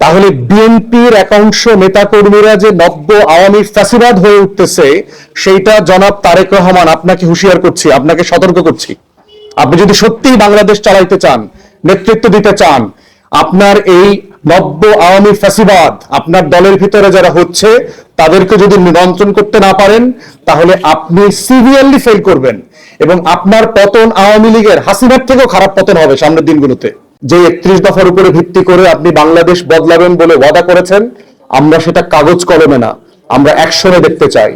তাহলে বিএনপির একাংশ নেতাকর্মীরা যে নব্য আওয়ামী ফ্যাসিবাদ হয়ে উঠতেছে, সেইটা জনাব তারেক রহমান আপনাকে হুঁশিয়ার করছি, আপনাকে সতর্ক করছি। আপনি যদি সত্যিই বাংলাদেশ চালাইতে চান, নেতৃত্ব দিতে চান, আপনার এই নব্য আওয়ামী ফ্যাসিবাদ আপনার দলের ভিতরে যারা হচ্ছে তাদেরকে যদি নিয়ন্ত্রণ করতে না পারেন, তাহলে আপনি সিভিয়ারলি ফেল করবেন এবং আপনার পতন আওয়ামী লীগের হাসিনার থেকেও খারাপ পতন হবে সামনের দিনগুলোতে। যে 31 দফার উপরে ভিত্তি করে আপনি বাংলাদেশ বদলাবেন বলে ওয়াদা করেছেন, আমরা সেটা কাগজ কলমে না, আমরা অ্যাকশনে দেখতে চাই।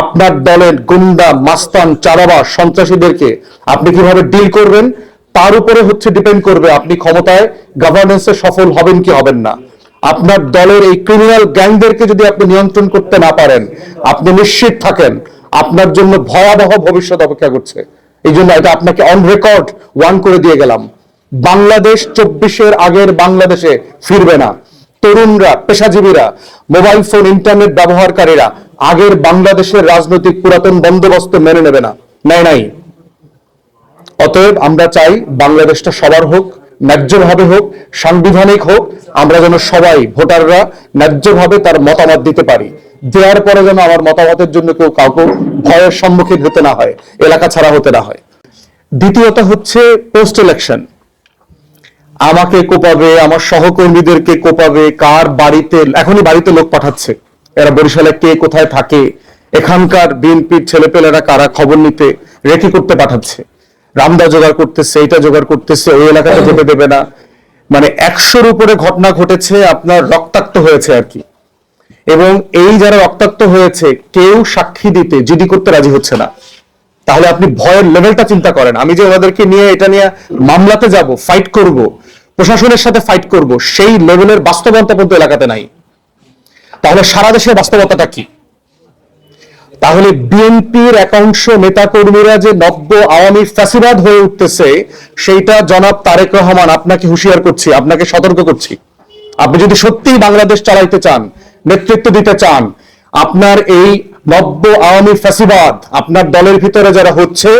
আপনার দলের গুন্ডা, মাস্তান, চাঁদাবাজ, সন্ত্রাসীদেরকে আপনি কিভাবে ডিল করবেন তার উপরে ডিপেন্ড করবে আপনি ক্ষমতায় গভর্নেন্সে সফল হবেন কি হবেন না। আপনার দলের এই ক্রিমিনাল গ্যাংদেরকে যদি আপনি নিয়ন্ত্রণ করতে না পারেন, আপনি নিশ্চিত থাকেন আপনার জন্য ভয়াবহ ভবিষ্যৎ অপেক্ষা করছে। এই জন্য এটা আপনাকে অন রেকর্ড ওয়ার্ন করে দিয়ে গেলাম। বাংলাদেশ 24-এর আগের বাংলাদেশে ফিরবে না। তরুণরা, পেশাজীবীরা, মোবাইল ফোন, ইন্টারনেট ব্যবহারকারীরা আগের বাংলাদেশের রাজনৈতিক পুরাতন বন্দোবস্ত মেনে নেবে না, নেয় নাই। অতএব আমরা চাই বাংলাদেশটা সবার হোক, ন্যায্যভাবে হোক, সাংবিধানিক হোক। আমরা যেন সবাই ভোটাররা ন্যায্যভাবে তার মতামত দিতে পারি। দেওয়ার পরে যেন আমার মতামতের জন্য কেউ কাউকে ভয়ের সম্মুখীন হতে না হয়, এলাকা ছাড়া হতে না হয়। দ্বিতীয়ত পোস্ট ইলেকশন। আমাকে কোপাবে, আমার সহকর্মীদেরকে কোপাবে, কার বাড়িতে, এখনই বাড়িতে লোক পাঠাচ্ছে, এরা বরিশালে কে কোথায় থাকে, এখানকার বিএনপির ছেলেপেলেরা কারা খবর নিতে রেখে করতে পাঠাচ্ছে, রামদা জোগাড় করতেছে, এটা জোগাড় করতেছে, ওই এলাকাতে যেতে দেবে না। মানে 100-র উপরে ঘটনা ঘটেছে, আপনার রক্তাক্ত হয়েছে আর কি। এবং এই যারা রক্তাক্ত হয়েছে কেউ সাক্ষী দিতে জিডি করতে রাজি হচ্ছে না। তাহলে আপনি ভয়ের লেভেলটা চিন্তা করেন। আমি যে ওনাদেরকে নিয়ে এটা নিয়ে মামলাতে যাব, ফাইট করব, প্রশাসনের সাথে ফাইট করব, সেই লেভেলের বাস্তবতা পর্যন্ত এলাকাতে নাই। তাহলে সারা দেশের বাস্তবতাটা কি? তাহলে বিএনপির একাংশ নেতাকর্মীরা যে নব্য আওয়ামী ফ্যাসিবাদ হয়ে উঠতেছে, সেইটা জনাব তারেক রহমান আপনাকে হুঁশিয়ার করছি, আপনাকে সতর্ক করছি। আপনি যদি সত্যিই বাংলাদেশ চালাইতে চান, নেতৃত্ব দিতে চান, আপনার এই নব্য আওয়ামী ফ্যাসিবাদ আপনার দলের ভিতরে যারা হচ্ছে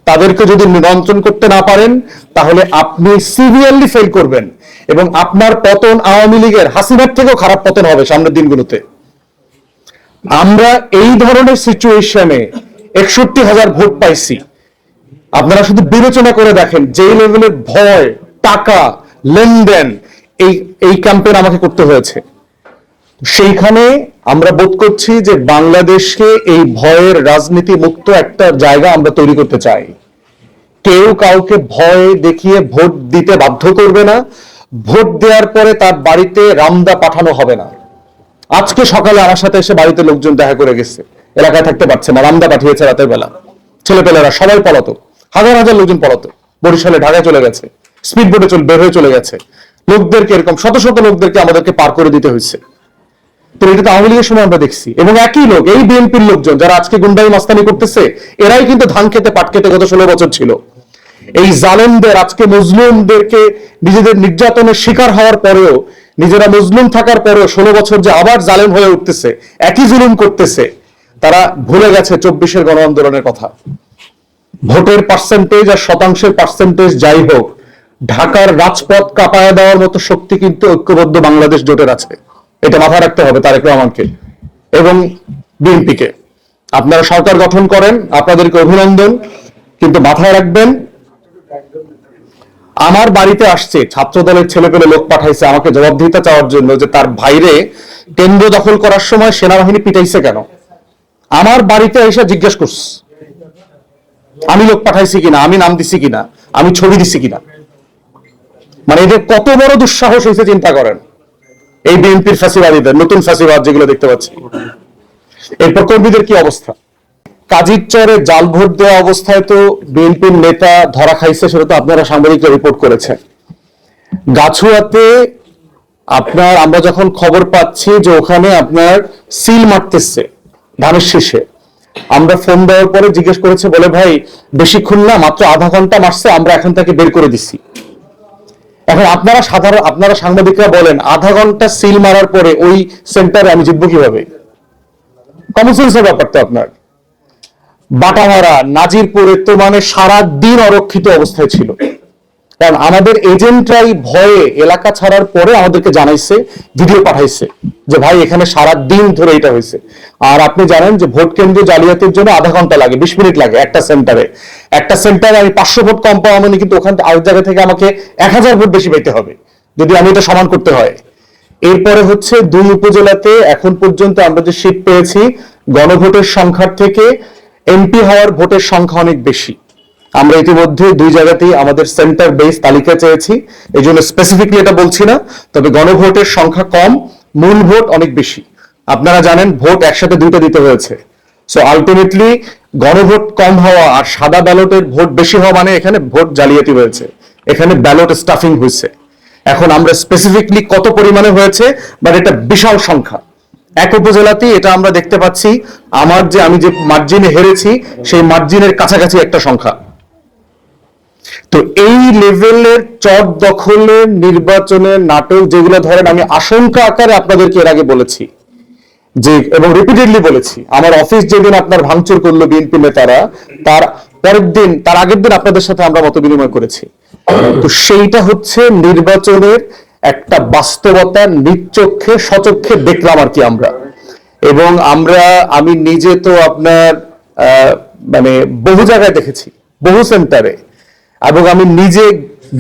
তাদেরকে যদি নিয়ন্ত্রণ করতে না পারেন, তাহলে আপনি সিভিয়ারলি ফেল করবেন এবং আপনার পতন আওয়ামী লীগের হাসিনার থেকেও খারাপ পতন হবে সামনের দিনগুলোতে। আমরা এই ধরনের সিচুয়েশনে 61,000 ভোট পাইছি। আপনারা শুধু বিবেচনা করে দেখেন যে লেভেলের ভয়, টাকা, লেনদেন এই ক্যাম্পেইন আমাকে করতে হয়েছে। সেইখানে আমরা বোধ করছি যে বাংলাদেশকে এই ভয়ের রাজনীতি মুক্ত একটা জায়গা আমরা তৈরি করতে চাই। কেউ কাউকে ভয় দেখিয়ে ভোট দিতে বাধ্য করবে না। ভোট দেওয়ার পরে তার বাড়িতে রামদা পাঠানো হবে না। আজকে সকালে আমার সাথে এসে বাড়িতে লোকজন দেখা করে গেছে, এলাকায় থাকতে পারছে না, রামদা পাঠিয়েছে রাতের বেলা। ছেলেপেলেরা সবাই পলাতক, হাজার হাজার লোকজন পলাতক, বরিশালে, ঢাকায় চলে গেছে, স্পিড বোটে বের হয়ে চলে গেছে। লোকদেরকে এরকম শত শত লোকদেরকে আমাদেরকে পার করে দিতে হয়েছে। তো এটা তো আওয়ামী লীগের সময় আমরা দেখছি। এবং একই লোক, এই বিএনপির লোকজন যারা আজকে গুন্ডাই মাস্তানি করতেছে, এরাই কিন্তু ধান খেতে পাট খেতে গত 16 বছর ছিল। এই জালেমদের আজকে মজলুমদেরকে নিজেদের নির্যাতনের শিকার হওয়ার পরেও, নিজেরা মজলুম থাকার পরেও 16 বছর যে আবার জালেম হয়ে উঠতেছে, একই জুলুম করতেছে, তারা ভুলে গেছে 24-এর গণ আন্দোলনের কথা। ভোটের পার্সেন্টেজ আর শতাংশের পার্সেন্টেজ যাই হোক, ঢাকার রাজপথ কাঁপায় দেওয়ার মতো শক্তি কিন্তু ঐক্যবদ্ধ বাংলাদেশ জোটের আছে। এটা মাথায় রাখতে হবে তারেক রহমানকে এবং বিএনপিকে। আপনারা সরকার গঠন করেন, আপনাদেরকে অভিনন্দন, কিন্তু মাথায় রাখবেন আমার বাড়িতে আসছে ছাত্র দলের ছেলেপেলে লোক পাঠাইছে আমাকে জবাবদিহিতা চাওয়ার জন্য যে তার ভাইরে কেন্দ্র দখল করার সময় সেনাবাহিনী পিটাইছে কেন। আমার বাড়িতে এসে জিজ্ঞেস করছে আমি লোক পাঠাইছি কিনা, আমি নাম দিছি কিনা, আমি ছবি দিছি কিনা। মানে এদের কত বড় দুঃসাহস হয়েছে চিন্তা করেন। এই বিএনপির ফ্যাসিবাদীদের, নতুন ফ্যাসিবাদ যেগুলো দেখতে পাচ্ছি। এরপর কর্মীদের কি অবস্থা? কাজীরচরে জাল ভোট দেওয়া অবস্থায় তো বিএনপির নেতা ধরা খাইছে, সেটা তো আপনারা সাংবাদিকরা রিপোর্ট করেছেন। গাছুয়াতে আমরা যখন খবর পাচ্ছি যে ওখানে আপনার সিল মারতেছে ধানের শীষে, আমরা ফোন দেওয়ার পরে জিজ্ঞেস করেছে, বলে ভাই বেশিক্ষণ না, মাত্র আধা ঘন্টা মারছে, আমরা এখন তাকে বের করে দিচ্ছি। এখন আপনারা সাংবাদিকরা বলেন, আধা ঘন্টা সিল মারার পরে ওই সেন্টারে আমি জিতবো কিভাবে? কমন সেন্সের ব্যাপার তো আপনার। বাটামারা, নাজিরপুরে তো মানে সারা দিন অরক্ষিত অবস্থায় ছিল। কারণ আমাদের এজেন্টরাই ভয়ে এলাকা ছাড়ার পরে আমাদেরকে জানাইছে, ভিডিও পাঠাইছে যে ভাই এখানে সারা দিন ধরে এটা হয়েছে। আর আপনি জানেন যে ভোট কেন্দ্র জালিয়াতির জন্য আধা ঘন্টা লাগে, 20 মিনিট লাগে একটা সেন্টারে। একটা সেন্টারে আমি 500 ভোট কম পাওয়া মানে কিন্তু ওখান আরেক জায়গা থেকে আমাকে 1000 ভোট বেশি পাইতে হবে যদি আমি এটা সমান করতে হয়। এরপরে হচ্ছে 2 উপজেলাতে এখন পর্যন্ত আমরা যে সিট পেয়েছি, গণভোটের সংখ্যার থেকে এমপি হওয়ার ভোটের সংখ্যা অনেক বেশি। আমরা ইতিমধ্যে 2 জায়গাতেই আমাদের সেন্টার বেস তালিকা চেয়েছি, এই জন্য স্পেসিফিকলি এটা বলছি না। তবে গণভোটের সংখ্যা কম, মূল ভোট অনেক বেশি। আপনারা জানেন ভোট একসাথে 2টা দিতে হয়েছে। সো আলটিমেটলি গণভোট কম হওয়া আর সাদা ব্যালটের ভোট বেশি হওয়া মানে এখানে ভোট জালিয়াতি হয়েছে, এখানে ব্যালট স্টাফিং হয়েছে। এখন আমরা স্পেসিফিকলি কত পরিমাণে হয়েছে, বাট এটা বিশাল সংখ্যা। এক উপজেলাতেই এটা আমরা দেখতে পাচ্ছি, আমি যে মার্জিনে হেরেছি সেই মার্জিনের কাছাকাছি একটা সংখ্যা। তো এই লেভেলের চট দখলের নির্বাচনের নাটক যেগুলো ধরেন, আমি আশঙ্কা আকারে আপনাদেরকে এর আগে বলেছি যে, এবং রিপিটেডলি বলেছি, আমার অফিস যেদিন আপনার ভাঙচুর করলো বিএনপি নেতারা, তার পরের দিন, তার আগের দিন আপনাদের সাথে আমরা মত বিনিময় করেছি। তো সেইটা হচ্ছে নির্বাচনের একটা বাস্তবতা, নিচক্ষে সচক্ষে দেখলাম আর কি আমরা। এবং আমি নিজে তো আপনার মানে বহু জায়গায় দেখেছি, বহু সেন্টারে, এবং আমি নিজে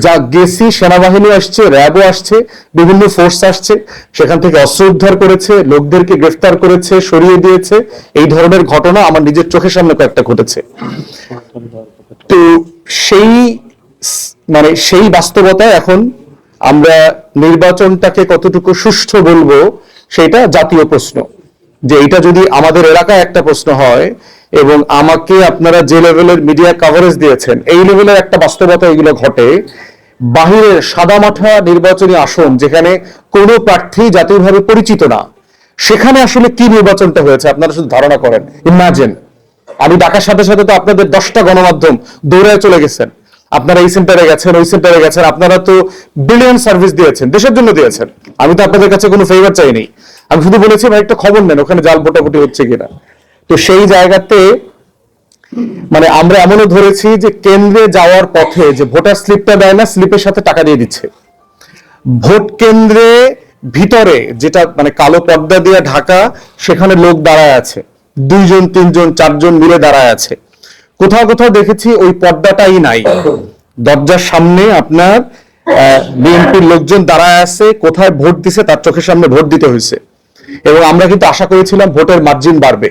যা গেছি, সেনাবাহিনী আসছে, র্যাবও আসছে, বিভিন্ন ফোর্স আসছে, সেখান থেকে অস্ত্র উদ্ধার করেছে, লোকদেরকে গ্রেফতার করেছে, সরিয়ে দিয়েছে। এই ধরনের ঘটনা আমার নিজের চোখের সামনে কয়েকটা ঘটেছে। তো সেই বাস্তবতায় এখন আমরা নির্বাচনটাকে কতটুকু সুষ্ঠু বলবো সেটা জাতীয় প্রশ্ন। যে এটা যদি আমাদের এলাকায় একটা প্রশ্ন হয়, এবং আমাকে আপনারা যে লেভেলের মিডিয়া কভারেজ দিয়েছেন, এই লেভেলের একটা বাস্তবতা এগুলো ঘটে, বাহিরের সাদামাঠা নির্বাচনী আসন যেখানে কোনো প্রার্থী জাতীয়ভাবে পরিচিত না, সেখানে আসলে কি নির্বাচনটা হয়েছে আপনারা শুধু ধারণা করেন। ইমাজিন, আমি ডাকার সাথে সাথে তো আপনাদের 10টা গণমাধ্যম দৌড়ায় চলে গেছেন, আপনারা এই সেন্টারে গেছেন, ওই সেন্টারে গেছেন, আপনারা তো ব্রিলিয়ান্ট সার্ভিস দিয়েছেন, দেশের জন্য দিয়েছেন। আমি তো আপনাদের কাছে কোনো ফেভার চাইনি, আমি শুধু বলেছি ভাই একটা খবর নেন ওখানে জাল ভোটাভুটি হচ্ছে কিনা। তো সেই জায়গাতে আমরা এমনও ধরেছি যে কেন্দ্রে যাওয়ার পথে যে ভোটার স্লিপটা দেয় না, স্লিপের সাথে টাকা দিয়ে দিচ্ছে। ভোট কেন্দ্রে ভিতরে যেটা কালো পর্দা দিয়ে ঢাকা, সেখানে লোক দাঁড়ায় আছে, 2 জন 3 জন 4 জন মিলে দাঁড়ায় আছে। কোথাও কোথাও দেখেছি ওই পর্দাটাই নাই, দরজার সামনে আপনার বিএনপির লোকজন দাঁড়ায় আছে, কোথায় ভোট দিছে তার চোখের সামনে ভোট দিতে হয়েছে। এবং আমরা কিন্তু আশা করেছিলাম ভোটের মার্জিন বাড়বে,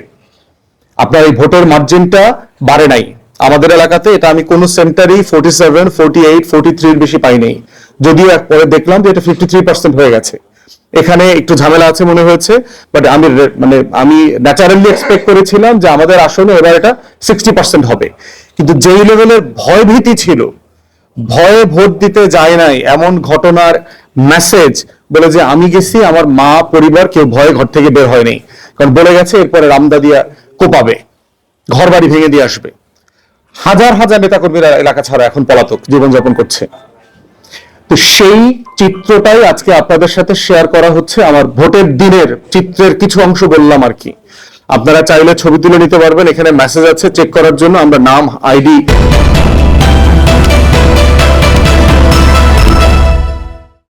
আপনার এই ভোটের মার্জিনটা বাড়ে নাই আমাদের এলাকাতে। এটা আমি কোন সেন্টারই 47, 48, 43 বেশি পাই নাই, যদিও পরে দেখলাম যে এটা 53% হয়ে গেছে। এখানে একটু ঝামেলা আছে মনে হয়েছে, বাট আমি ন্যাচারালি এক্সপেক্ট করেছিলাম যে আমাদের আসলে এবার এটা 60% হবে। কিন্তু যেই লেভেলের ভয় ভীতি ছিল, ভয়ে ভোট দিতে যায় নাই এমন ঘটনার মেসেজ বলে যে আমি গেছি, আমার মা পরিবার কেউ ভয়ে ঘর থেকে বের হয়নি, কারণ বলে গেছে এরপরে রামদা দিয়া কোপাবে, ঘর বাড়ি ভেঙে দিয়ে আসবে। হাজার হাজার নেতাকর্মীরা এলাকা ছাড়া এখন পলাতক জীবনযাপন করছে। তো সেই চিত্রটাই আজকে আপনাদের সাথে শেয়ার করা হচ্ছে। আমার ভোটের দিনের চিত্রের কিছু অংশ বললাম আর কি। আপনারা চাইলে ছবি তুলে নিতে পারবেন, এখানে মেসেজ আছে চেক করার জন্য। আমরা নাম, আইডি